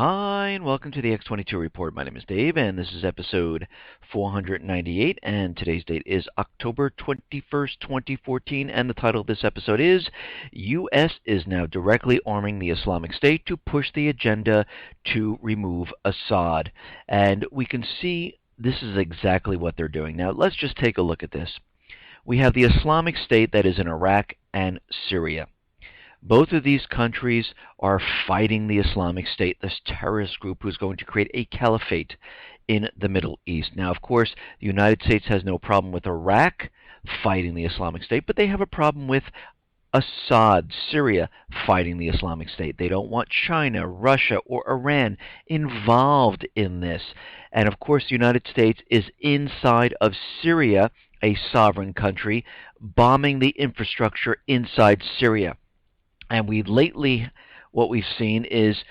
Hi, and welcome to the X22 Report. My name is Dave, and this is episode 498, and today's date is October 21st, 2014, and the title of this episode is U.S. is now directly arming the Islamic State to push the agenda to remove Assad. And we can see this is exactly what they're doing. Now, let's just take a look at this. We have the Islamic State that is in Iraq and Syria. Both of these countries are fighting the Islamic State, this terrorist group who's going to create a caliphate in the Middle East. Now, of course, the United States has no problem with Iraq fighting the Islamic State, but they have a problem with Assad, Syria, fighting the Islamic State. They don't want China, Russia, or Iran involved in this. And, of course, the United States is inside of Syria, a sovereign country, bombing the infrastructure inside Syria. And what we've seen is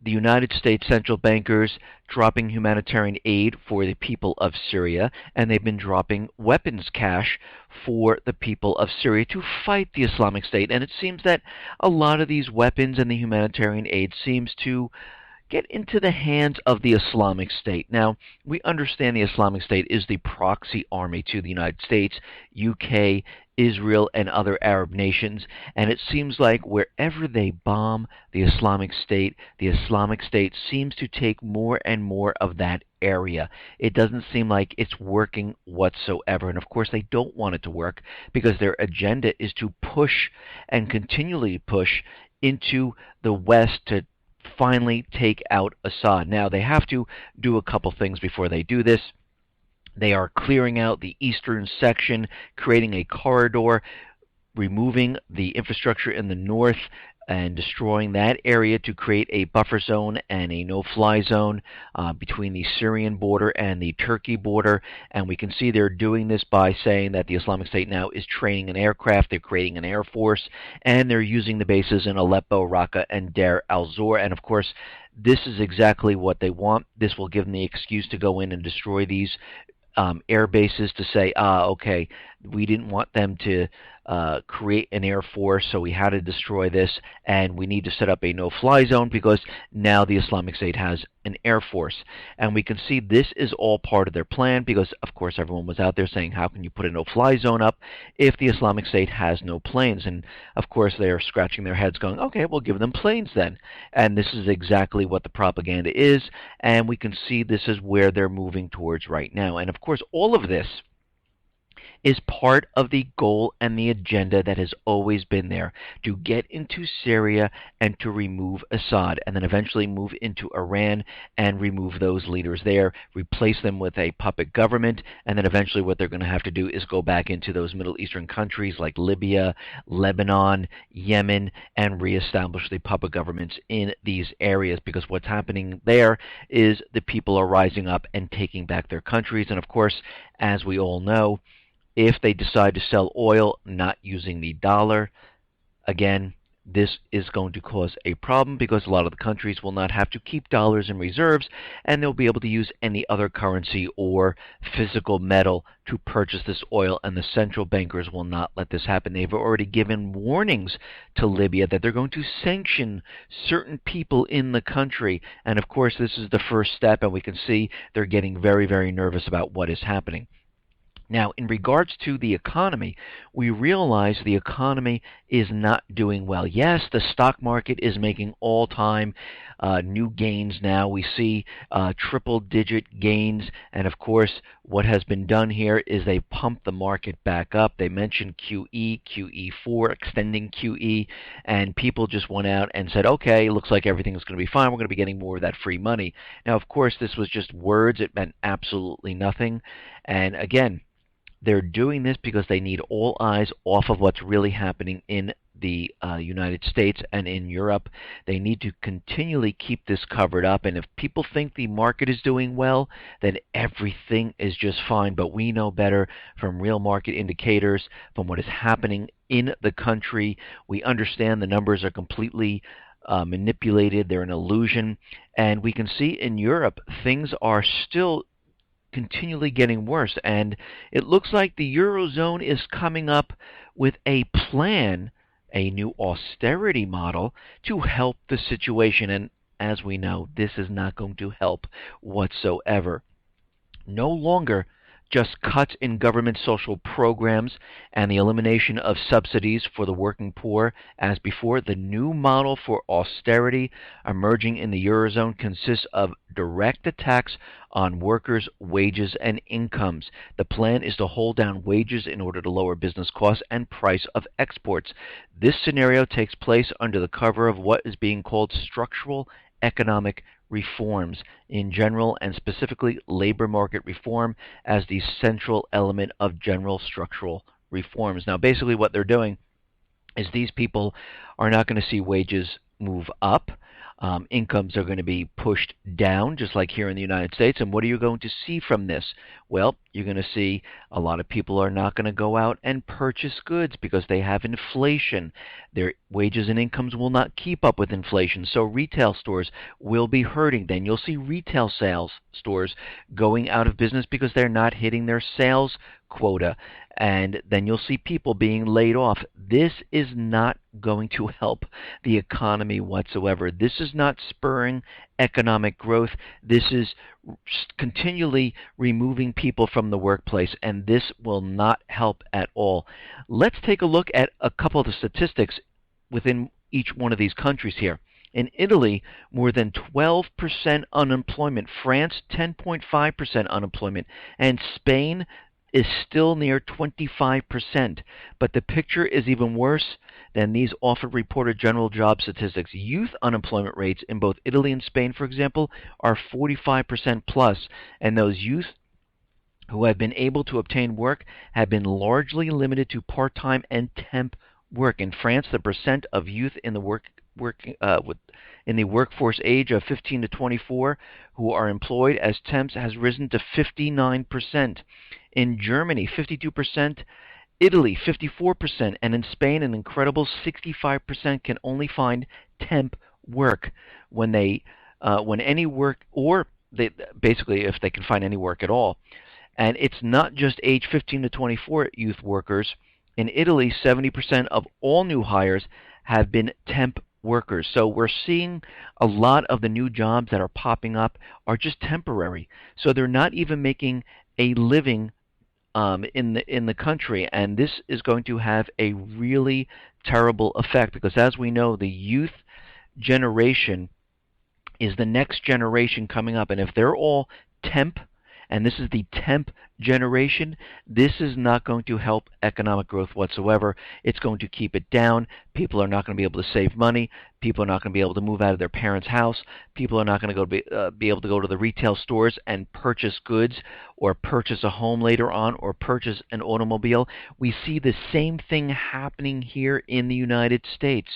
the United States central bankers dropping humanitarian aid for the people of Syria, and they've been dropping weapons cash for the people of Syria to fight the Islamic State. And it seems that a lot of these weapons and the humanitarian aid seems to get into the hands of the Islamic State. Now, we understand the Islamic State is the proxy army to the United States, UK, Israel, and other Arab nations, and it seems like wherever they bomb the Islamic State seems to take more and more of that area. It doesn't seem like it's working whatsoever, and of course they don't want it to work because their agenda is to push and continually push into the West to finally take out Assad. Now, they have to do a couple things before they do this. They are clearing out the eastern section, creating a corridor, removing the infrastructure in the north, and destroying that area to create a buffer zone and a no-fly zone between the Syrian border and the Turkey border. And we can see they're doing this by saying that the Islamic State now is training an aircraft, they're creating an air force, and they're using the bases in Aleppo, Raqqa, and Deir al-Zor. And of course, this is exactly what they want. This will give them the excuse to go in and destroy these air bases, to say, okay, we didn't want them to create an air force, so we had to destroy this, and we need to set up a no-fly zone because now the Islamic State has an air force. And we can see this is all part of their plan because, of course, everyone was out there saying, how can you put a no-fly zone up if the Islamic State has no planes? And, of course, they are scratching their heads going, okay, we'll give them planes then. And this is exactly what the propaganda is, and we can see this is where they're moving towards right now. And, of course, all of this is part of the goal and the agenda that has always been there, to get into Syria and to remove Assad, and then eventually move into Iran and remove those leaders there, replace them with a puppet government, and then eventually what they're going to have to do is go back into those Middle Eastern countries like Libya, Lebanon, Yemen, and reestablish the puppet governments in these areas, because what's happening there is the people are rising up and taking back their countries. And of course, as we all know, if they decide to sell oil not using the dollar, again, this is going to cause a problem because a lot of the countries will not have to keep dollars in reserves, and they'll be able to use any other currency or physical metal to purchase this oil, and the central bankers will not let this happen. They've already given warnings to Libya that they're going to sanction certain people in the country, and of course this is the first step, and we can see they're getting very, very nervous about what is happening. Now, in regards to the economy, we realize the economy is not doing well. Yes, the stock market is making all-time new gains now. We see triple-digit gains, and of course, what has been done here is they pumped the market back up. They mentioned QE, QE4, extending QE, and people just went out and said, okay, it looks like everything's going to be fine. We're going to be getting more of that free money. Now, of course, this was just words. It meant absolutely nothing. And again, they're doing this because they need all eyes off of what's really happening in the United States and in Europe. They need to continually keep this covered up, and if people think the market is doing well, then everything is just fine. But we know better from real market indicators, from what is happening in the country. We understand the numbers are completely manipulated. They're an illusion. And we can see in Europe things are still continually getting worse, and it looks like the Eurozone is coming up with a plan, a new austerity model to help the situation. And as we know, this is not going to help whatsoever. No longer just cuts in government social programs and the elimination of subsidies for the working poor as before. The new model for austerity emerging in the Eurozone consists of direct attacks on workers' wages and incomes. The plan is to hold down wages in order to lower business costs and price of exports. This scenario takes place under the cover of what is being called structural economic reforms in general, and specifically labor market reform as the central element of general structural reforms. Now, basically what they're doing is these people are not going to see wages move up. Incomes are going to be pushed down, just like here in the United States. And what are you going to see from this? Well, you're going to see a lot of people are not going to go out and purchase goods because they have inflation. Their wages and incomes will not keep up with inflation, so retail stores will be hurting. Then you'll see retail sales stores going out of business because they're not hitting their sales quota. And then you'll see people being laid off. This is not going to help the economy whatsoever. This is not spurring economic growth. This is continually removing people from the workplace, and this will not help at all. Let's take a look at a couple of the statistics within each one of these countries here. In Italy, more than 12% unemployment. France, 10.5% unemployment. And Spain is still near 25%. But the picture is even worse than these often reported general job statistics. Youth unemployment rates in both Italy and Spain, for example, are 45% plus, and those youth who have been able to obtain work have been largely limited to part-time and temp work. In France, the percent of youth in the in the workforce age of 15 to 24 who are employed as temps has risen to 59%. In Germany, 52%, Italy, 54%, and in Spain, an incredible 65% can only find temp work when any work, or basically if they can find any work at all. And it's not just age 15 to 24 youth workers. In Italy, 70% of all new hires have been temp workers. So we're seeing a lot of the new jobs that are popping up are just temporary. So they're not even making a living in the country, and this is going to have a really terrible effect because, as we know, the youth generation is the next generation coming up, and if they're all temp, and this is the temp generation, this is not going to help economic growth whatsoever. It's going to keep it down. People are not going to be able to save money. People are not going to be able to move out of their parents' house. People are not going to be able to go to the retail stores and purchase goods or purchase a home later on or purchase an automobile. We see the same thing happening here in the United States.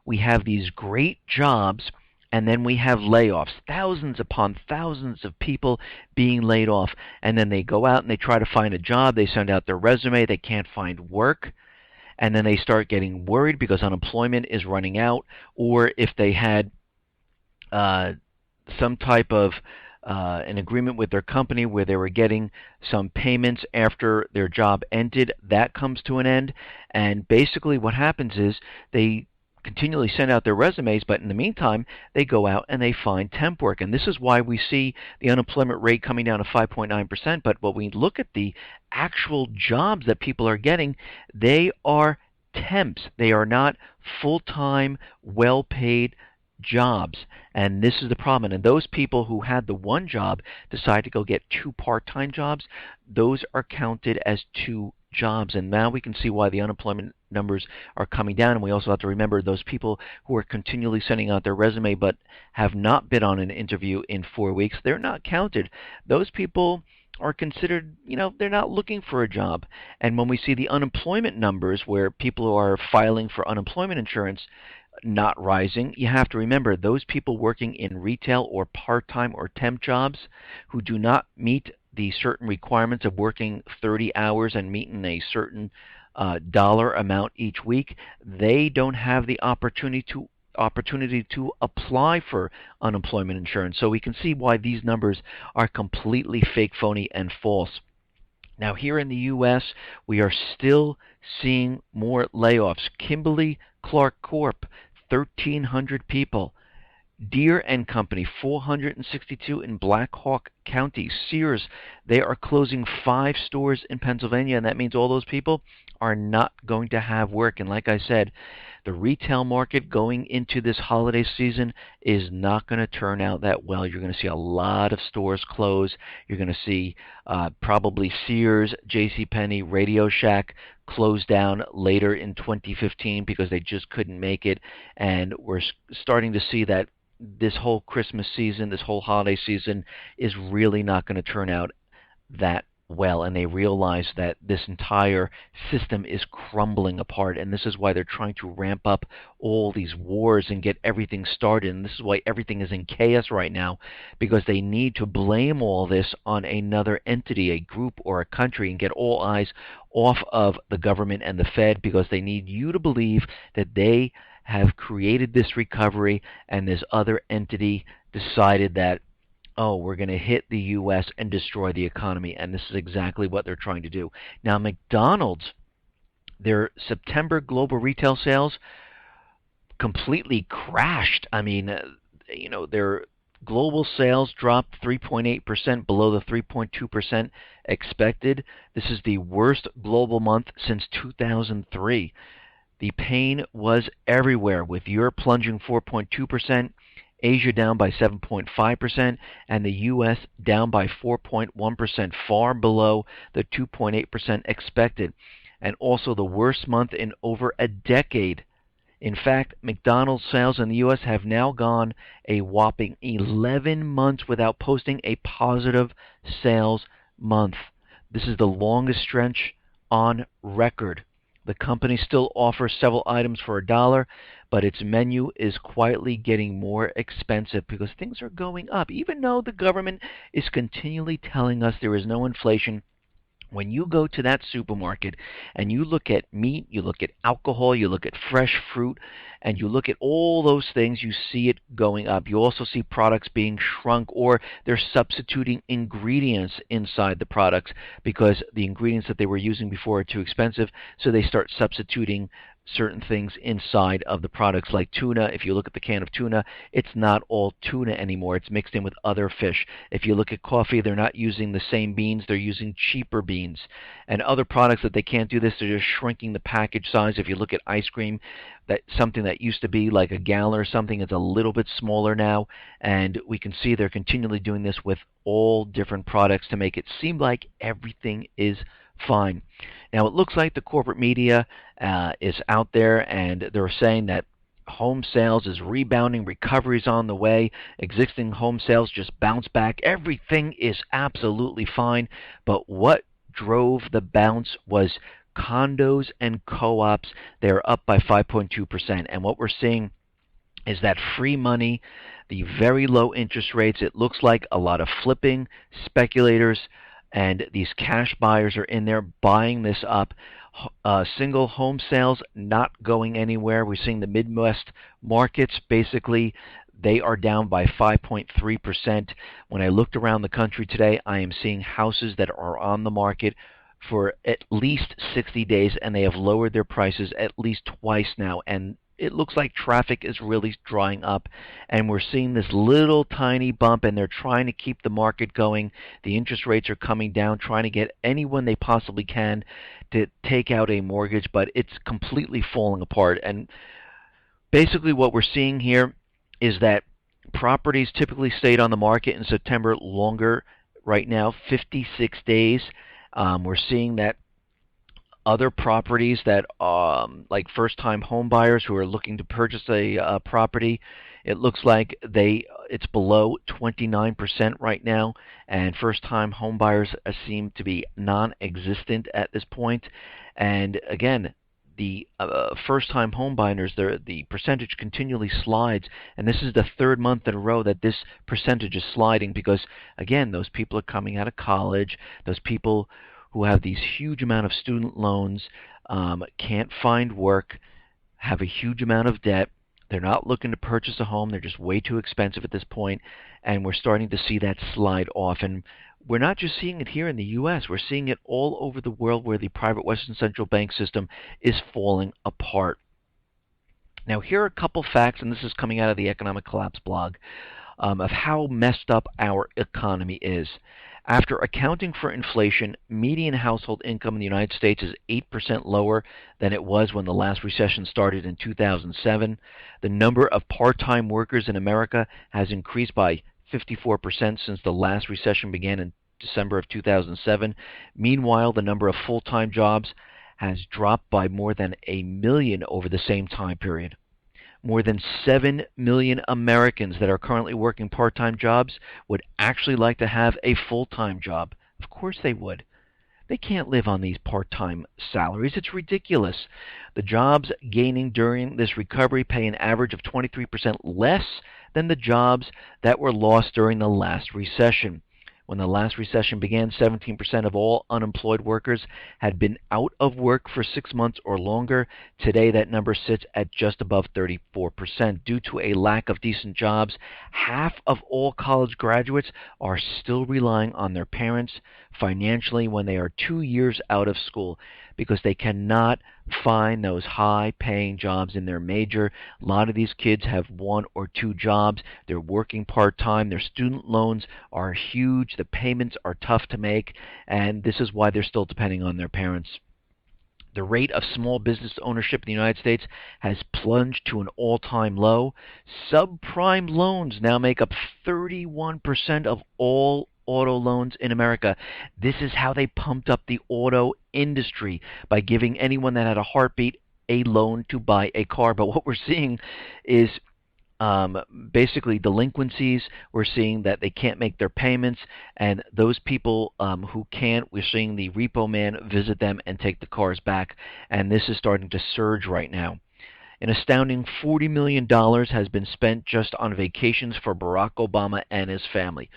We have these great jobs, and then we have layoffs, thousands upon thousands of people being laid off. And then they go out and they try to find a job. They send out their resume. They can't find work. And then they start getting worried because unemployment is running out. Or if they had some type of an agreement with their company where they were getting some payments after their job ended, that comes to an end. And basically what happens is they continually send out their resumes, but in the meantime, they go out and they find temp work. And this is why we see the unemployment rate coming down to 5.9%. But when we look at the actual jobs that people are getting, they are temps. They are not full-time, well-paid jobs. And this is the problem. And those people who had the one job decide to go get two part-time jobs, those are counted as two jobs. And now we can see why the unemployment numbers are coming down. And we also have to remember those people who are continually sending out their resume but have not been on an interview in 4 weeks, they're not counted. Those people are considered, they're not looking for a job. And when we see the unemployment numbers where people are filing for unemployment insurance not rising, you have to remember those people working in retail or part-time or temp jobs who do not meet the certain requirements of working 30 hours and meeting a certain dollar amount each week, they don't have the opportunity to apply for unemployment insurance. So we can see why these numbers are completely fake, phony, and false. Now here in the U.S., we are still seeing more layoffs. Kimberly-Clark Corp, 1,300 people Deere and Company, 462 in Black Hawk County. Sears, they are closing 5 stores in Pennsylvania, and that means all those people are not going to have work. And like I said, the retail market going into this holiday season is not going to turn out that well. You're going to see a lot of stores close. You're going to see probably Sears, JCPenney, Radio Shack close down later in 2015 because they just couldn't make it. And we're starting to see that this whole Christmas season, this whole holiday season is really not going to turn out that well, and they realize that this entire system is crumbling apart, and this is why they're trying to ramp up all these wars and get everything started, and this is why everything is in chaos right now, because they need to blame all this on another entity, a group or a country, and get all eyes off of the government and the Fed, because they need you to believe that they have created this recovery and this other entity decided that, oh, we're going to hit the U.S. and destroy the economy, and this is exactly what they're trying to do. Now, McDonald's, their September global retail sales completely crashed. I mean, their global sales dropped 3.8% below the 3.2% expected. This is the worst global month since 2003. The pain was everywhere, with Europe plunging 4.2%, Asia down by 7.5%, and the U.S. down by 4.1%, far below the 2.8% expected, and also the worst month in over a decade. In fact, McDonald's sales in the U.S. have now gone a whopping 11 months without posting a positive sales month. This is the longest stretch on record. The company still offers several items for $1, but its menu is quietly getting more expensive because things are going up. Even though the government is continually telling us there is no inflation, when you go to that supermarket and you look at meat, you look at alcohol, you look at fresh fruit, and you look at all those things, you see it going up. You also see products being shrunk, or they're substituting ingredients inside the products because the ingredients that they were using before are too expensive, so they start substituting certain things inside of the products, like tuna. If you look at the can of tuna, it's not all tuna anymore. It's mixed in with other fish. If you look at coffee, they're not using the same beans. They're using cheaper beans. And other products that they can't do this, they're just shrinking the package size. If you look at ice cream, that something that used to be like a gallon or something is a little bit smaller now. And we can see they're continually doing this with all different products to make it seem like everything is fine. Now, it looks like the corporate media is out there, and they're saying that home sales is rebounding, recovery is on the way, existing home sales just bounce back, everything is absolutely fine. But what drove the bounce was condos and co-ops. They're up by 5.2%, and what we're seeing is that free money, the very low interest rates. It looks like a lot of flipping, speculators, and these cash buyers are in there buying this up. Single home sales not going anywhere. We're seeing the Midwest markets, basically, they are down by 5.3%. When I looked around the country today, I am seeing houses that are on the market for at least 60 days, and they have lowered their prices at least twice now. And it looks like traffic is really drying up, and we're seeing this little tiny bump, and they're trying to keep the market going. The interest rates are coming down, trying to get anyone they possibly can to take out a mortgage, but it's completely falling apart. And basically what we're seeing here is that properties typically stayed on the market in September longer right now, 56 days. We're seeing that other properties that like first-time home buyers who are looking to purchase a property, it looks like it's below 29% right now, and first-time home buyers seem to be non-existent at this point. And again, the first-time home buyers, the percentage continually slides, and this is the third month in a row that this percentage is sliding because, again, those people are coming out of college, those people who have these huge amount of student loans, can't find work, have a huge amount of debt. They're not looking to purchase a home. They're just way too expensive at this point, and we're starting to see that slide off. And we're not just seeing it here in the U.S. We're seeing it all over the world where the private Western Central Bank system is falling apart. Now, here are a couple facts, and this is coming out of the Economic Collapse blog, of how messed up our economy is. After accounting for inflation, median household income in the United States is 8% lower than it was when the last recession started in 2007. The number of part-time workers in America has increased by 54% since the last recession began in December of 2007. Meanwhile, the number of full-time jobs has dropped by more than 1 million over the same time period. More than 7 million Americans that are currently working part-time jobs would actually like to have a full-time job. Of course they would. They can't live on these part-time salaries. It's ridiculous. The jobs gaining during this recovery pay an average of 23% less than the jobs that were lost during the last recession. When the last recession began, 17% of all unemployed workers had been out of work for 6 months or longer. Today, that number sits at just above 34%. Due to a lack of decent jobs, half of all college graduates are still relying on their parents financially when they are 2 years out of school because they cannot find those high-paying jobs in their major. A lot of these kids have 1 or 2 jobs. They're working part-time. Their student loans are huge. The payments are tough to make, and this is why they're still depending on their parents. The rate of small business ownership in the United States has plunged to an all-time low. Subprime loans now make up 31% of all auto loans in America. This is how they pumped up the auto industry, by giving anyone that had a heartbeat a loan to buy a car. But what we're seeing is basically delinquencies. We're seeing that they can't make their payments, and those people who can't, we're seeing the repo man visit them and take the cars back, and this is starting to surge right now. An astounding $40 million has been spent just on vacations for Barack Obama and his family.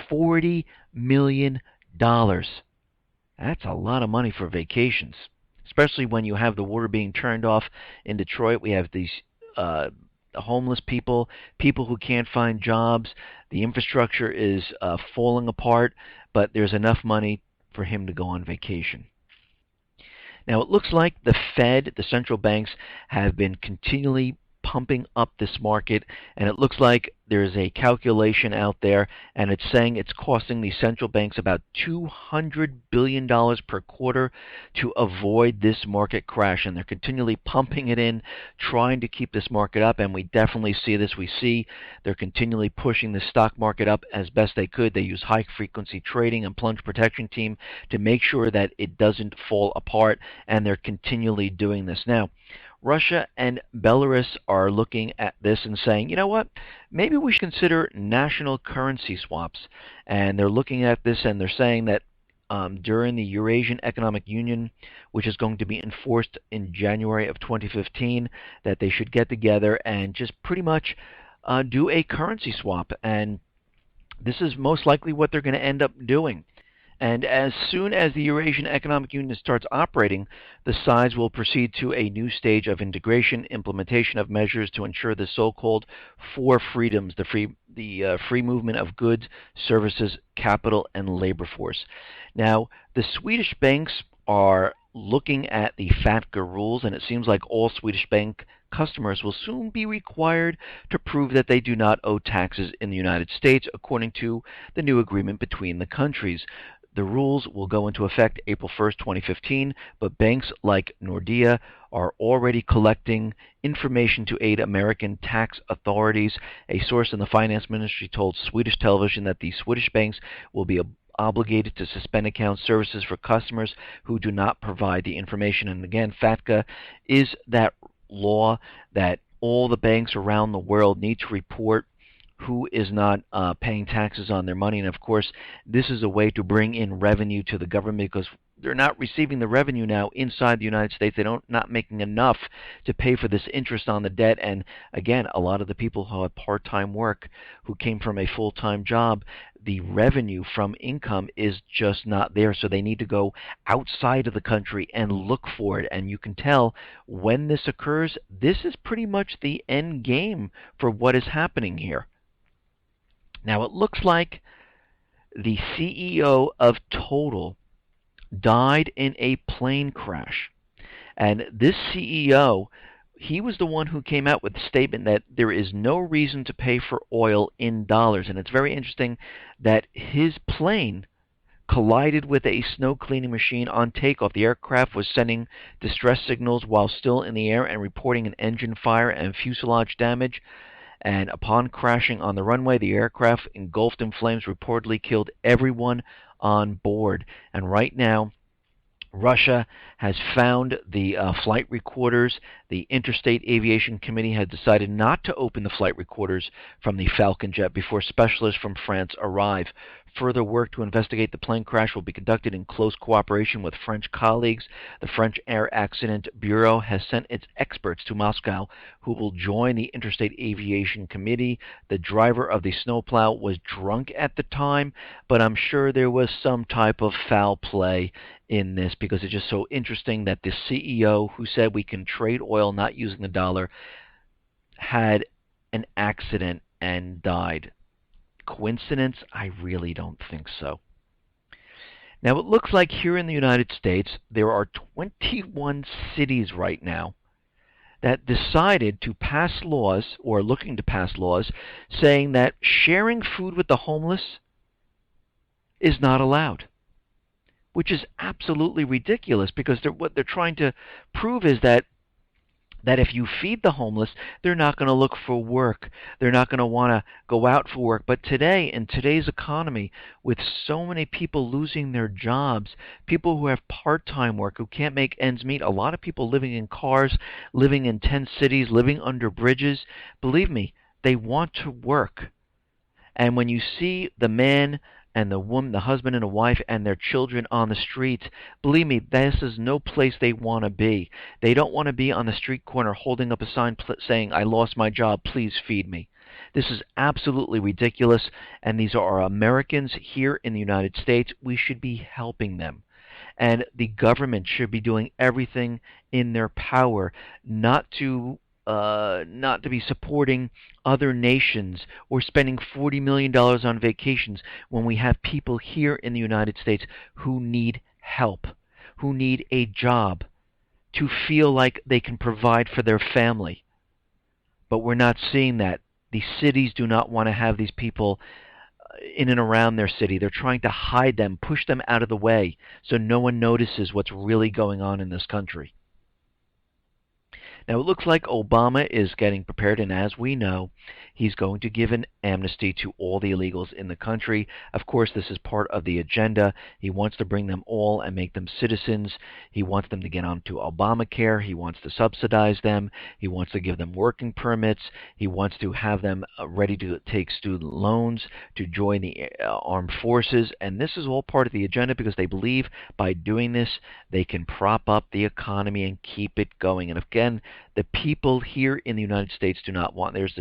$40 million. That's a lot of money for vacations, especially when you have the water being turned off in Detroit. We have these homeless people, people who can't find jobs. The infrastructure is falling apart, but there's enough money for him to go on vacation. Now, it looks like the Fed, the central banks, have been continually pumping up this market, and it looks like there's a calculation out there, and it's saying it's costing the central banks about $200 billion per quarter to avoid this market crash, and they're continually pumping it in, trying to keep this market up, and we definitely see this. We see they're continually pushing the stock market up as best they could. They use high-frequency trading and plunge protection team to make sure that it doesn't fall apart, and they're continually doing this. Now, Russia and Belarus are looking at this and saying, you know what, maybe we should consider national currency swaps. And they're looking at this and they're saying that during the Eurasian Economic Union, which is going to be enforced in January of 2015, that they should get together and just pretty much do a currency swap. And this is most likely what they're going to end up doing. And as soon as the Eurasian Economic Union starts operating, the sides will proceed to a new stage of integration, implementation of measures to ensure the so-called 4 freedoms, the free movement of goods, services, capital, and labor force. Now, the Swedish banks are looking at the FATCA rules, and it seems like all Swedish bank customers will soon be required to prove that they do not owe taxes in the United States, according to the new agreement between the countries. The rules will go into effect April 1st, 2015, but banks like Nordea are already collecting information to aid American tax authorities. A source in the finance ministry told Swedish television that the Swedish banks will be obligated to suspend account services for customers who do not provide the information. And again, FATCA is that law that all the banks around the world need to report who is not paying taxes on their money. And of course, this is a way to bring in revenue to the government, because they're not receiving the revenue now inside the United States. They're not making enough to pay for this interest on the debt. And again, a lot of the people who have part-time work, who came from a full-time job, the revenue from income is just not there. So they need to go outside of the country and look for it. And you can tell when this occurs, this is pretty much the end game for what is happening here. Now, it looks like the CEO of Total died in a plane crash. And this CEO, he was the one who came out with the statement that there is no reason to pay for oil in dollars. And it's very interesting that his plane collided with a snow cleaning machine on takeoff. The aircraft was sending distress signals while still in the air and reporting an engine fire and fuselage damage. And upon crashing on the runway, the aircraft, engulfed in flames, reportedly killed everyone on board. And right now, Russia has found the flight recorders. The Interstate Aviation Committee has decided not to open the flight recorders from the Falcon jet before specialists from France arrive. Further work to investigate the plane crash will be conducted in close cooperation with French colleagues. The French Air Accident Bureau has sent its experts to Moscow who will join the Interstate Aviation Committee. The driver of the snowplow was drunk at the time, but I'm sure there was some type of foul play in this, because it's just so interesting that the CEO who said we can trade oil not using the dollar had an accident and died. Coincidence? I really don't think so. Now, it looks like here in the United States there are 21 cities right now that decided to pass laws, or are looking to pass laws, saying that sharing food with the homeless is not allowed, which is absolutely ridiculous, because what they're trying to prove is that if you feed the homeless, they're not going to look for work. They're not going to want to go out for work. But today, in today's economy, with so many people losing their jobs, people who have part-time work, who can't make ends meet, a lot of people living in cars, living in tent cities, living under bridges, believe me, they want to work. And when you see the man and the woman, the husband and the wife and their children on the streets, believe me, this is no place they want to be. They don't want to be on the street corner holding up a sign saying, "I lost my job, please feed me." This is absolutely ridiculous, and these are our Americans here in the United States. We should be helping them. And the government should be doing everything in their power not to be supporting other nations or spending $40 million on vacations when we have people here in the United States who need help, who need a job, to feel like they can provide for their family. But we're not seeing that. The cities do not want to have these people in and around their city. They're trying to hide them, push them out of the way so no one notices what's really going on in this country. Now, it looks like Obama is getting prepared, and as we know, he's going to give an amnesty to all the illegals in the country. Of course, this is part of the agenda. He wants to bring them all and make them citizens. He wants them to get onto Obamacare. He wants to subsidize them. He wants to give them working permits. He wants to have them ready to take student loans, to join the armed forces. And this is all part of the agenda, because they believe by doing this, they can prop up the economy and keep it going. And again, the people here in the United States do not want. There's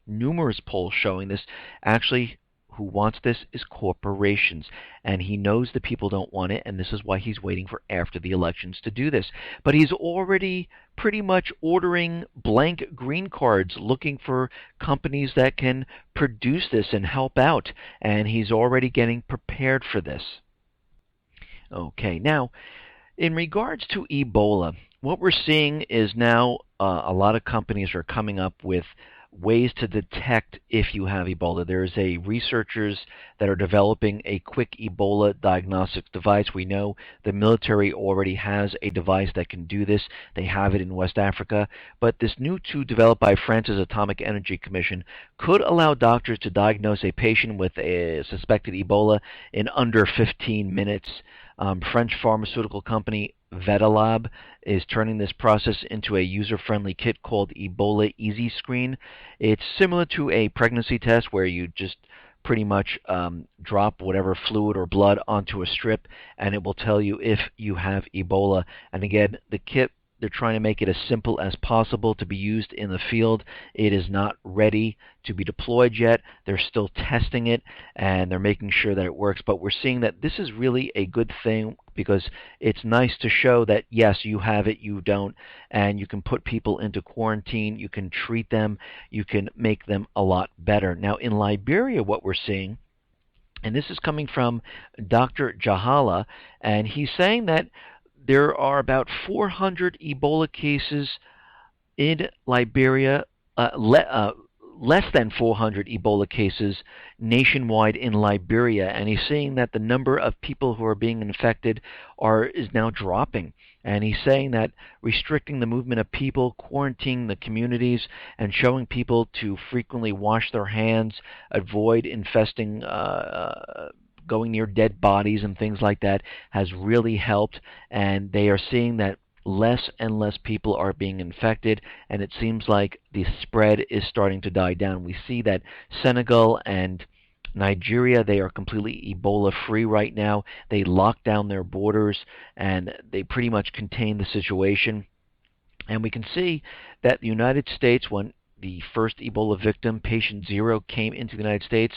numerous polls showing this. Actually, who wants this is corporations, and he knows the people don't want it, and this is why he's waiting for after the elections to do this. But he's already pretty much ordering blank green cards, looking for companies that can produce this and help out, and he's already getting prepared for this. Okay, now, in regards to Ebola, what we're seeing is now a lot of companies are coming up with ways to detect if you have Ebola. There's researchers that are developing a quick Ebola diagnostics device. We know the military already has a device that can do this. They have it in West Africa. But this new tool developed by France's Atomic Energy Commission could allow doctors to diagnose a patient with a suspected Ebola in under 15 minutes. French pharmaceutical company Vetalab is turning this process into a user-friendly kit called Ebola Easy Screen. It's similar to a pregnancy test where you just pretty much drop whatever fluid or blood onto a strip, and it will tell you if you have Ebola. And again, the kit, they're trying to make it as simple as possible to be used in the field. It is not ready to be deployed yet. They're still testing it, and they're making sure that it works. But we're seeing that this is really a good thing, because it's nice to show that, yes, you have it, you don't, and you can put people into quarantine, you can treat them, you can make them a lot better. Now, in Liberia, what we're seeing, and this is coming from Dr. Jahala, and he's saying that there are about 400 Ebola cases In Liberia, less than 400 Ebola cases nationwide in Liberia, and he's saying that the number of people who are being infected is now dropping. And he's saying that restricting the movement of people, quarantining the communities, and showing people to frequently wash their hands, avoid infesting, going near dead bodies and things like that has really helped. And they are seeing that less and less people are being infected, and it seems like the spread is starting to die down. We see that Senegal and Nigeria, they are completely Ebola free right now. They locked down their borders and they pretty much contain the situation. And we can see that the United States, when the first Ebola victim, patient 0, came into the United States,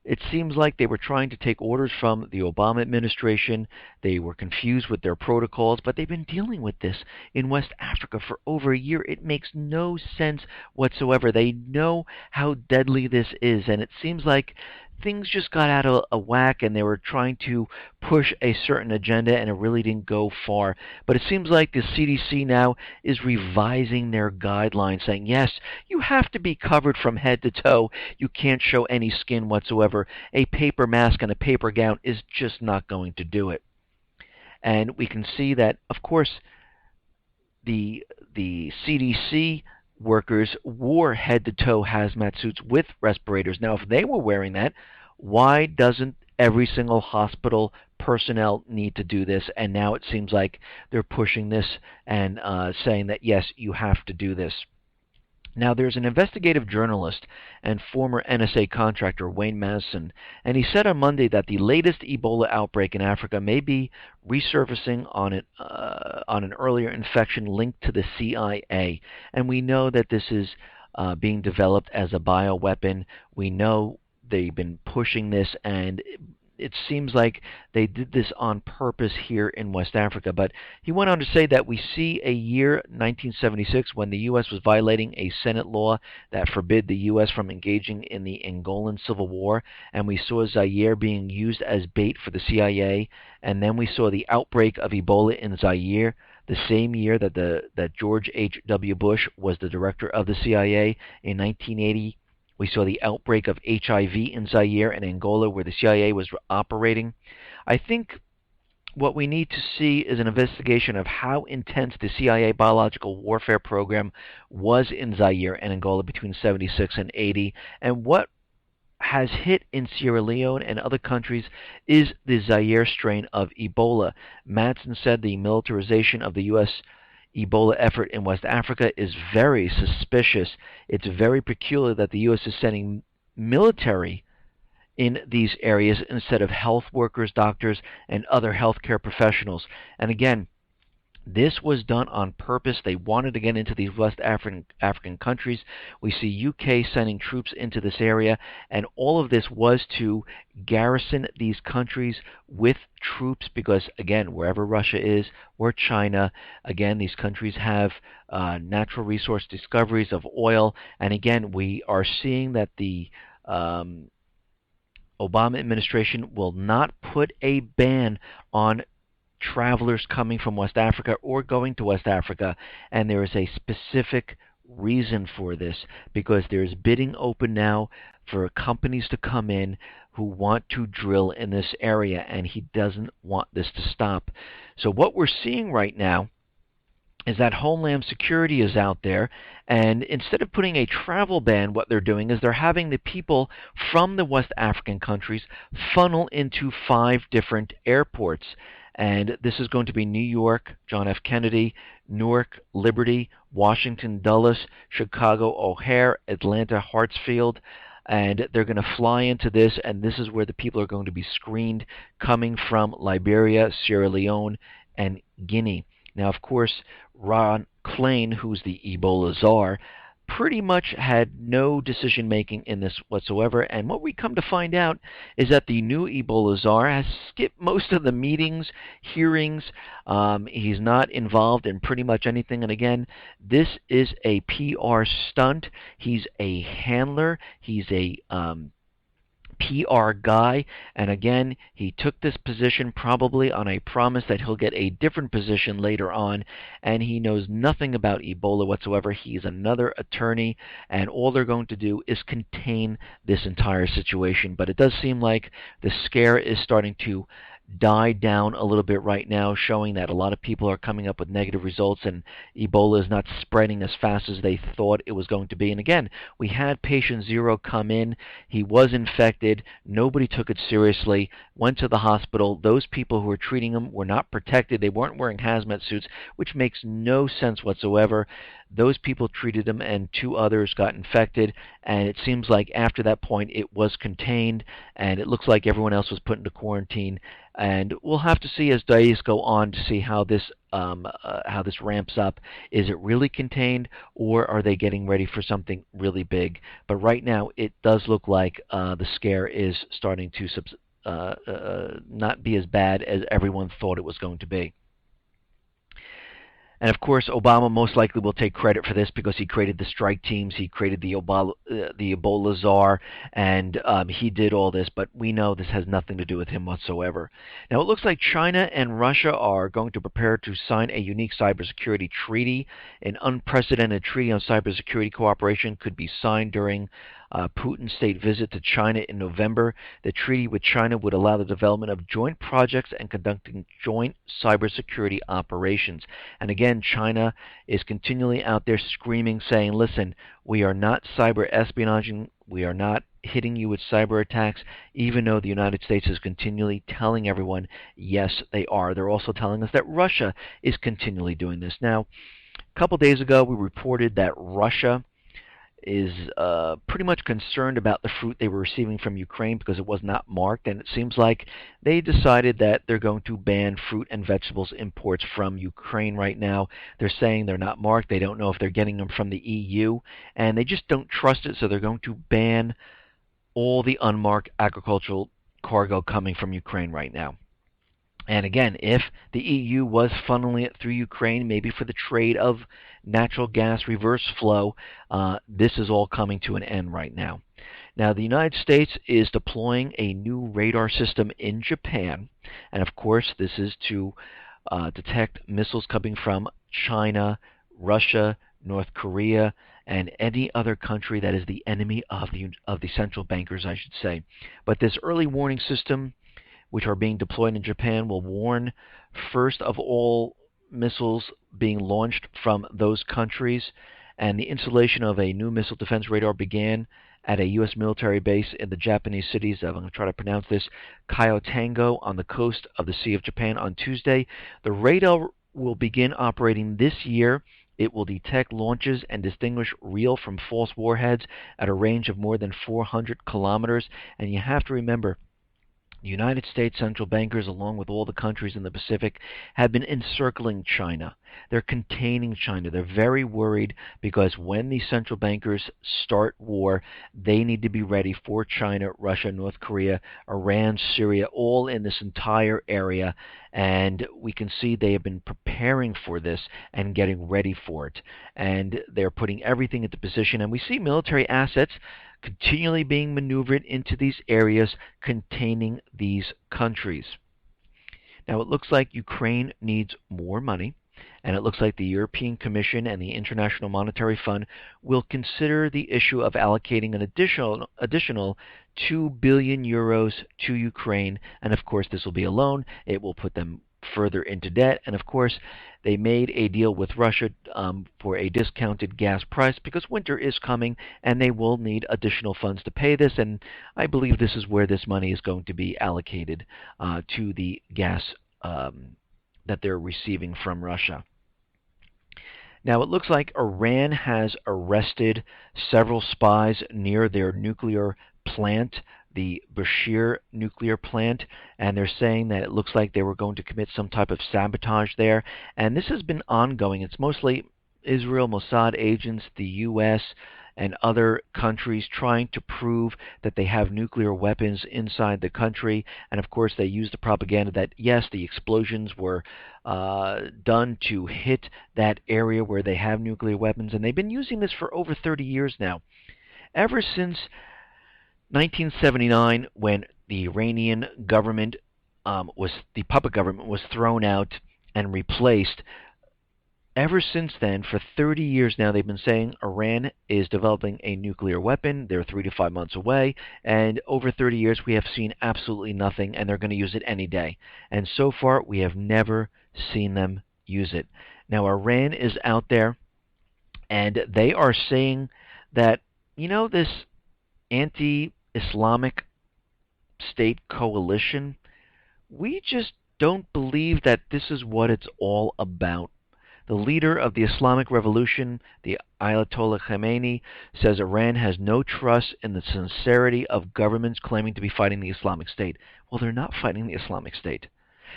it seems like they were trying to take orders from the Obama administration. They were confused with their protocols, but they've been dealing with this in West Africa for over a year. It makes no sense whatsoever. They know how deadly this is, and it seems like things just got out of whack, and they were trying to push a certain agenda, and it really didn't go far. But it seems like the CDC now is revising their guidelines, saying, yes, you have to be covered from head to toe. You can't show any skin whatsoever. A paper mask and a paper gown is just not going to do it. And we can see that, of course, the CDC workers wore head-to-toe hazmat suits with respirators. Now, if they were wearing that, why doesn't every single hospital personnel need to do this? And now it seems like they're pushing this and saying that, yes, you have to do this. Now, there's an investigative journalist and former NSA contractor, Wayne Madison, and he said on Monday that the latest Ebola outbreak in Africa may be resurfacing on an earlier infection linked to the CIA. And we know that this is being developed as a bioweapon. We know they've been pushing this, and it seems like they did this on purpose here in West Africa. But he went on to say that we see a year, 1976, when the U.S. was violating a Senate law that forbid the U.S. from engaging in the Angolan Civil War, and we saw Zaire being used as bait for the CIA, and then we saw the outbreak of Ebola in Zaire the same year that George H.W. Bush was the director of the CIA in 1980. We saw the outbreak of HIV in Zaire and Angola, where the CIA was operating. I think what we need to see is an investigation of how intense the CIA biological warfare program was in Zaire and Angola between 76 and 80, and what has hit in Sierra Leone and other countries is the Zaire strain of Ebola. Madsen said the militarization of the U.S. Ebola effort in West Africa is very suspicious. It's very peculiar that the U.S. is sending military in these areas instead of health workers, doctors, and other healthcare professionals. And again, this was done on purpose. They wanted to get into these West African countries. We see UK sending troops into this area, and all of this was to garrison these countries with troops because, again, wherever Russia is or China, again, these countries have natural resource discoveries of oil. And again, we are seeing that the Obama administration will not put a ban on travelers coming from West Africa or going to West Africa, and there is a specific reason for this, because there's bidding open now for companies to come in who want to drill in this area, and he doesn't want this to stop. So what we're seeing right now is that Homeland Security is out there, and instead of putting a travel ban, what they're doing is they're having the people from the West African countries funnel into 5 different airports. And this is going to be New York, John F. Kennedy, Newark, Liberty, Washington, Dulles, Chicago, O'Hare, Atlanta, Hartsfield. And they're going to fly into this, and this is where the people are going to be screened coming from Liberia, Sierra Leone, and Guinea. Now, of course, Ron Klain, who's the Ebola czar, pretty much had no decision-making in this whatsoever, and what we come to find out is that the new Ebola czar has skipped most of the meetings, hearings. He's not involved in pretty much anything, and again, this is a PR stunt. He's a handler. He's a PR guy, and again, he took this position probably on a promise that he'll get a different position later on, and he knows nothing about Ebola whatsoever. He's another attorney, and all they're going to do is contain this entire situation. But it does seem like the scare is starting to die down a little bit right now, showing that a lot of people are coming up with negative results and Ebola is not spreading as fast as they thought it was going to be. And again, we had patient 0 come in. He was infected. Nobody took it seriously, went to the hospital. Those people who were treating him were not protected. They weren't wearing hazmat suits, which makes no sense whatsoever. Those people treated him and 2 others got infected, and it seems like after that point it was contained, and it looks like everyone else was put into quarantine. And we'll have to see as days go on to see how this ramps up. Is it really contained, or are they getting ready for something really big? But right now it does look like the scare is starting to not be as bad as everyone thought it was going to be. And of course, Obama most likely will take credit for this because he created the strike teams, he created the Ebola czar, and he did all this, but we know this has nothing to do with him whatsoever. Now, it looks like China and Russia are going to prepare to sign a unique cybersecurity treaty. An unprecedented treaty on cybersecurity cooperation could be signed during Putin's state visit to China in November. The treaty with China would allow the development of joint projects and conducting joint cybersecurity operations. And again, China is continually out there screaming, saying, listen, we are not cyber espionaging, we are not hitting you with cyber attacks, even though the United States is continually telling everyone, yes, they are. They're also telling us that Russia is continually doing this. Now, a couple days ago, we reported that Russia is pretty much concerned about the fruit they were receiving from Ukraine because it was not marked, and it seems like they decided that they're going to ban fruit and vegetables imports from Ukraine right now. They're saying they're not marked. They don't know if they're getting them from the EU, and they just don't trust it, so they're going to ban all the unmarked agricultural cargo coming from Ukraine right now. And again, if the EU was funneling it through Ukraine, maybe for the trade of natural gas reverse flow, this is all coming to an end right now. Now, the United States is deploying a new radar system in Japan, and of course, this is to detect missiles coming from China, Russia, North Korea, and any other country that is the enemy of the central bankers, I should say. But this early warning system, which are being deployed in Japan, will warn first of all missiles being launched from those countries. And the installation of a new missile defense radar began at a U.S. military base in the Japanese cities of, I'm going to try to pronounce this, Kyotango on the coast of the Sea of Japan on Tuesday. The radar will begin operating this year. It will detect launches and distinguish real from false warheads at a range of more than 400 kilometers. And you have to remember, the United States central bankers, along with all the countries in the Pacific, have been encircling China. They're containing China. They're very worried because when these central bankers start war, they need to be ready for China, Russia, North Korea, Iran, Syria, all in this entire area. And we can see they have been preparing for this and getting ready for it. And they're putting everything into position. And we see military assets continually being maneuvered into these areas containing these countries. Now, it looks like Ukraine needs more money, and it looks like the European Commission and the International Monetary Fund will consider the issue of allocating an additional 2 billion euros to Ukraine. And of course, this will be a loan. It will put them further into debt. And of course, they made a deal with Russia for a discounted gas price because winter is coming and they will need additional funds to pay this. And I believe this is where this money is going to be allocated to the gas that they're receiving from Russia. Now, it looks like Iran has arrested several spies near their nuclear plant, the Bushehr nuclear plant, and they're saying that it looks like they were going to commit some type of sabotage there. And this has been ongoing. It's mostly Israel, Mossad agents, the U.S., and other countries trying to prove that they have nuclear weapons inside the country. And of course, they use the propaganda that, yes, the explosions were done to hit that area where they have nuclear weapons. And they've been using this for over 30 years now. Ever since 1979, when the Iranian government the puppet government was thrown out and replaced. Ever since then, for 30 years now, they've been saying Iran is developing a nuclear weapon. They're 3 to 5 months away. And over 30 years, we have seen absolutely nothing, and they're going to use it any day. And so far, we have never seen them use it. Now, Iran is out there, and they are saying that, this anti-Islamic State coalition, we just don't believe that this is what it's all about. The leader of the Islamic Revolution, the Ayatollah Khamenei, says Iran has no trust in the sincerity of governments claiming to be fighting the Islamic State. Well, they're not fighting the Islamic State.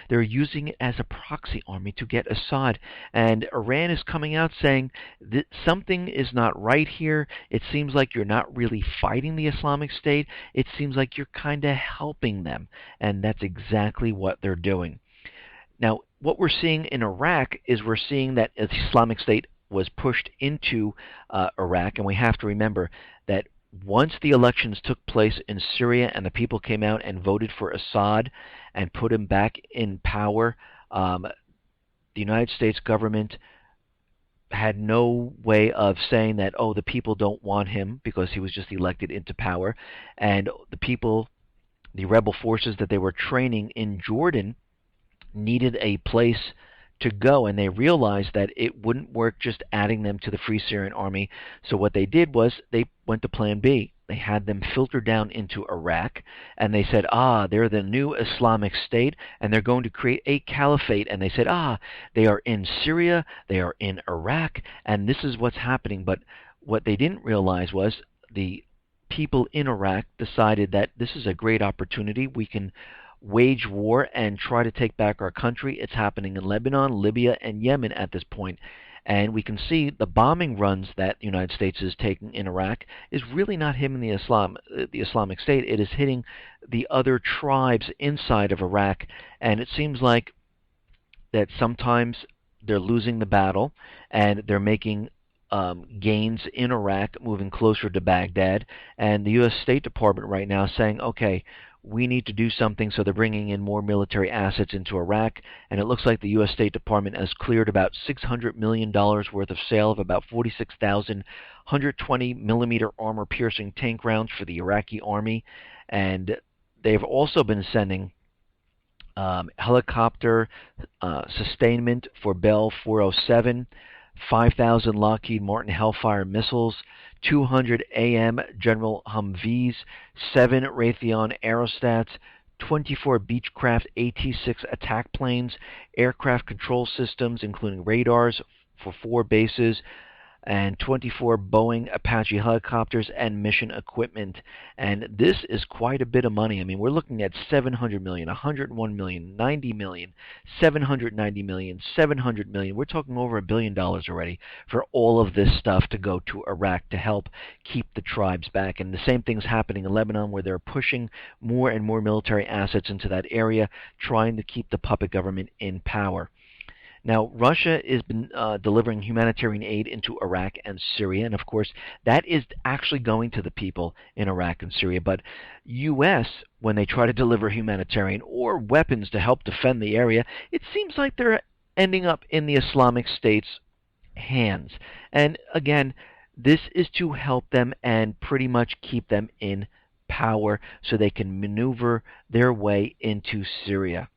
They're using it as a proxy army to get Assad. And Iran is coming out saying that something is not right here. It seems like you're not really fighting the Islamic State. It seems like you're kind of helping them. And that's exactly what they're doing. Now, what we're seeing in Iraq is we're seeing that the Islamic State was pushed into Iraq, and we have to remember that once the elections took place in Syria and the people came out and voted for Assad and put him back in power, the United States government had no way of saying that, oh, the people don't want him because he was just elected into power. And the people, the rebel forces that they were training in Jordan, needed a place to go, and they realized that it wouldn't work just adding them to the Free Syrian Army. So what they did was they went to Plan B. They had them filter down into Iraq, and they said, they're the new Islamic State, and they're going to create a caliphate. And they said, they are in Syria, they are in Iraq, and this is what's happening. But what they didn't realize was the people in Iraq decided that this is a great opportunity. We can wage war and try to take back our country. It's happening in Lebanon, Libya, and Yemen at this point. And we can see the bombing runs that the United States is taking in Iraq is really not hitting the Islamic State. It is hitting the other tribes inside of Iraq. And it seems like that sometimes they're losing the battle and they're making gains in Iraq, moving closer to Baghdad. And the U.S. State Department right now is saying, okay, we need to do something, so they're bringing in more military assets into Iraq, and it looks like the U.S. State Department has cleared about $600 million worth of sale of about 46,000 120-millimeter armor-piercing tank rounds for the Iraqi army, and they've also been sending helicopter sustainment for Bell 407, 5,000 Lockheed Martin Hellfire missiles, 200 AM General Humvees, 7 Raytheon Aerostats, 24 Beechcraft AT-6 attack planes, aircraft control systems including radars for 4 bases, and 24 Boeing Apache helicopters and mission equipment. And this is quite a bit of money. I mean, we're looking at $700 million, $101 million, $90 million, $790 million, $700 million. We're talking over $1 billion already for all of this stuff to go to Iraq to help keep the tribes back. And the same thing's happening in Lebanon, where they're pushing more and more military assets into that area, trying to keep the puppet government in power. Now, Russia has been delivering humanitarian aid into Iraq and Syria, and of course, that is actually going to the people in Iraq and Syria. But U.S., when they try to deliver humanitarian or weapons to help defend the area, it seems like they're ending up in the Islamic State's hands. And again, this is to help them and pretty much keep them in power so they can maneuver their way into Syria.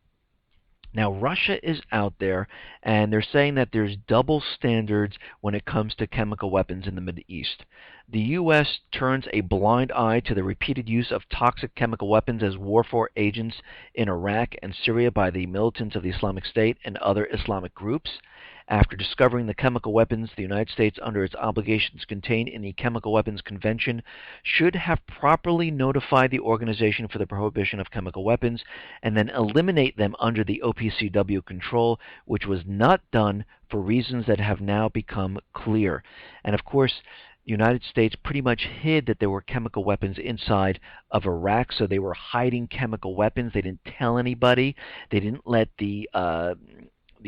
Now, Russia is out there, and they're saying that there's double standards when it comes to chemical weapons in the Middle East. The U.S. turns a blind eye to the repeated use of toxic chemical weapons as warfare agents in Iraq and Syria by the militants of the Islamic State and other Islamic groups. After discovering the chemical weapons, the United States, under its obligations contained in the Chemical Weapons Convention, should have properly notified the Organization for the Prohibition of Chemical Weapons and then eliminate them under the OPCW control, which was not done for reasons that have now become clear. And of course, the United States pretty much hid that there were chemical weapons inside of Iraq, so they were hiding chemical weapons. They didn't tell anybody. They didn't let the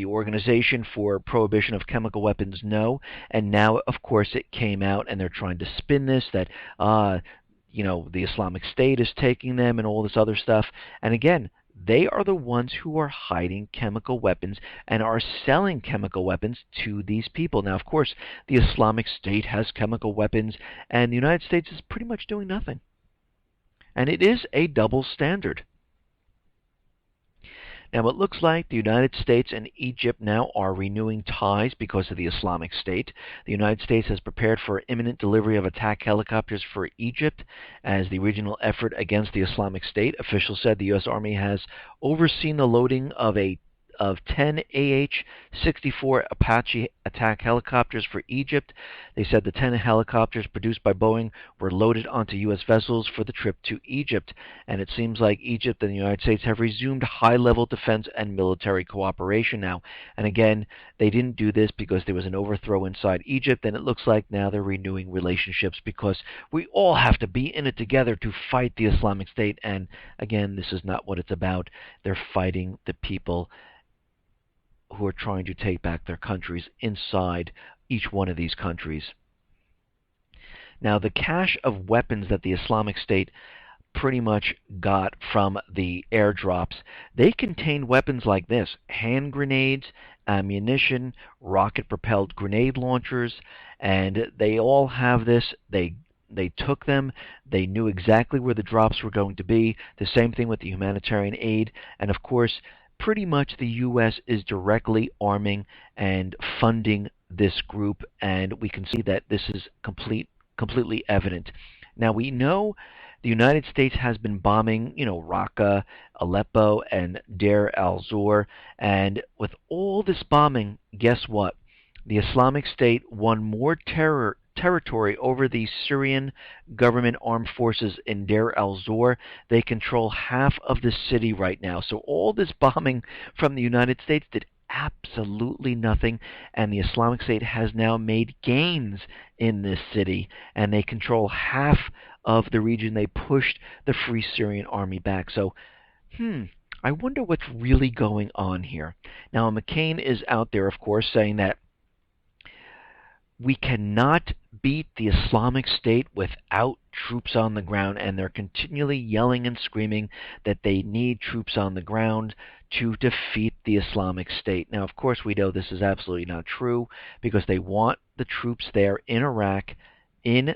Organization for Prohibition of Chemical Weapons know, and now, of course, it came out, and they're trying to spin this that, the Islamic State is taking them and all this other stuff. And again, they are the ones who are hiding chemical weapons and are selling chemical weapons to these people. Now, of course, the Islamic State has chemical weapons, and the United States is pretty much doing nothing. And it is a double standard. Now, it looks like the United States and Egypt now are renewing ties because of the Islamic State. The United States has prepared for imminent delivery of attack helicopters for Egypt as the regional effort against the Islamic State. Officials said the U.S. Army has overseen the loading of 10 AH-64 Apache attack helicopters for Egypt. They said the 10 helicopters produced by Boeing were loaded onto U.S. vessels for the trip to Egypt. And it seems like Egypt and the United States have resumed high-level defense and military cooperation now. And again, they didn't do this because there was an overthrow inside Egypt, and it looks like now they're renewing relationships because we all have to be in it together to fight the Islamic State. And again, this is not what it's about. They're fighting the people who are trying to take back their countries inside each one of these countries. Now, the cache of weapons that the Islamic State pretty much got from the airdrops, they contain weapons like this: hand grenades, ammunition, rocket-propelled grenade launchers, and they all have this. They took them. They knew exactly where the drops were going to be. The same thing with the humanitarian aid. And of course, pretty much the U.S. is directly arming and funding this group, and we can see that this is completely evident. Now, we know the United States has been bombing, Raqqa, Aleppo, and Deir al-Zor, and with all this bombing, guess what? The Islamic State won more territory over the Syrian government armed forces in Deir al-Zor. They control half of the city right now. So all this bombing from the United States did absolutely nothing, and the Islamic State has now made gains in this city, and they control half of the region. They pushed the Free Syrian Army back. So, I wonder what's really going on here. Now, McCain is out there, of course, saying that we cannot beat the Islamic State without troops on the ground, and they're continually yelling and screaming that they need troops on the ground to defeat the Islamic State. Now, of course, we know this is absolutely not true because they want the troops there in Iraq, in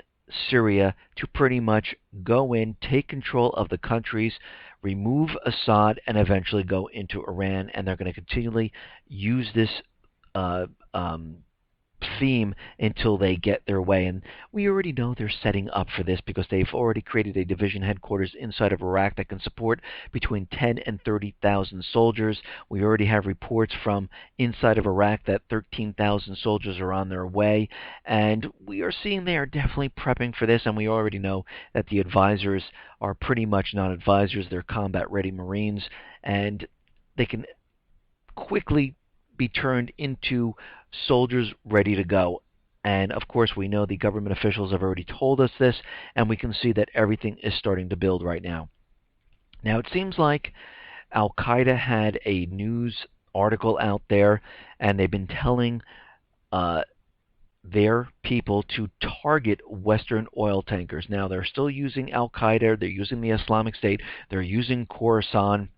Syria, to pretty much go in, take control of the countries, remove Assad, and eventually go into Iran. And they're going to continually use this theme until they get their way. And we already know they're setting up for this because they've already created a division headquarters inside of Iraq that can support between 10 and 30,000 soldiers. We already have reports from inside of Iraq that 13,000 soldiers are on their way, and we are seeing they are definitely prepping for this. And we already know that the advisors are pretty much not advisors, they're combat ready Marines, and they can quickly be turned into soldiers ready to go. And of course, we know the government officials have already told us this, and we can see that everything is starting to build right now. Now, it seems like Al-Qaeda had a news article out there, and they've been telling their people to target Western oil tankers. Now, they're still using Al-Qaeda, they're using the Islamic State, they're using Khorasan,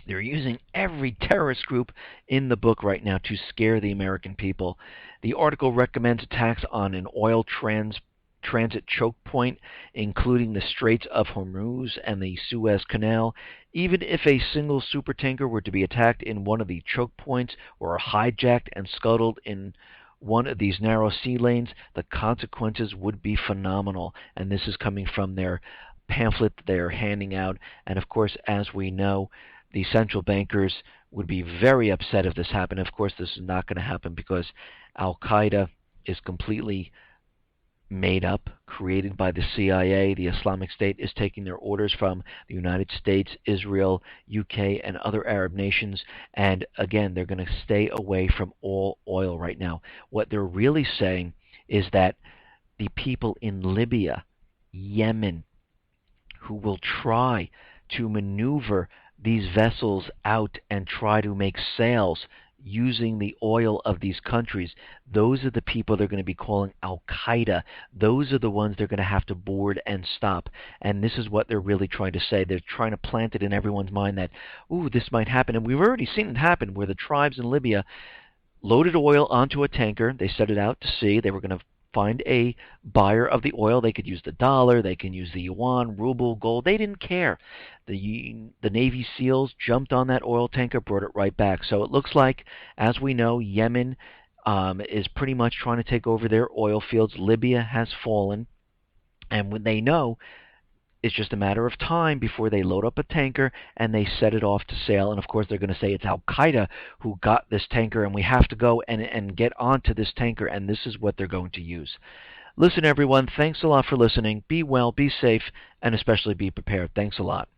they're using every terrorist group in the book right now to scare the American people. The article recommends attacks on an oil transit choke point, including the Straits of Hormuz and the Suez Canal. Even if a single supertanker were to be attacked in one of the choke points or hijacked and scuttled in one of these narrow sea lanes, the consequences would be phenomenal. And this is coming from their pamphlet they're handing out. And of course, as we know, the central bankers would be very upset if this happened. Of course, this is not going to happen because Al-Qaeda is completely made up, created by the CIA. The Islamic State is taking their orders from the United States, Israel, UK, and other Arab nations. And again, they're going to stay away from all oil right now. What they're really saying is that the people in Libya, Yemen, who will try to maneuver these vessels out and try to make sales using the oil of these countries. Those are the people they're going to be calling Al-Qaeda. Those are the ones they're going to have to board and stop. And this is what they're really trying to say. They're trying to plant it in everyone's mind that, ooh, this might happen. And we've already seen it happen where the tribes in Libya loaded oil onto a tanker. They set it out to sea. They were going to find a buyer of the oil. They could use the dollar, they can use the yuan, ruble, gold. They didn't care. The Navy SEALs jumped on that oil tanker, brought it right back. So it looks like, as we know, Yemen is pretty much trying to take over their oil fields. Libya has fallen. And when they know, it's just a matter of time before they load up a tanker and they set it off to sail. And of course they're going to say it's Al-Qaeda who got this tanker and we have to go and get onto this tanker, and this is what they're going to use. Listen, everyone, thanks a lot for listening. Be well, be safe, and especially be prepared. Thanks a lot.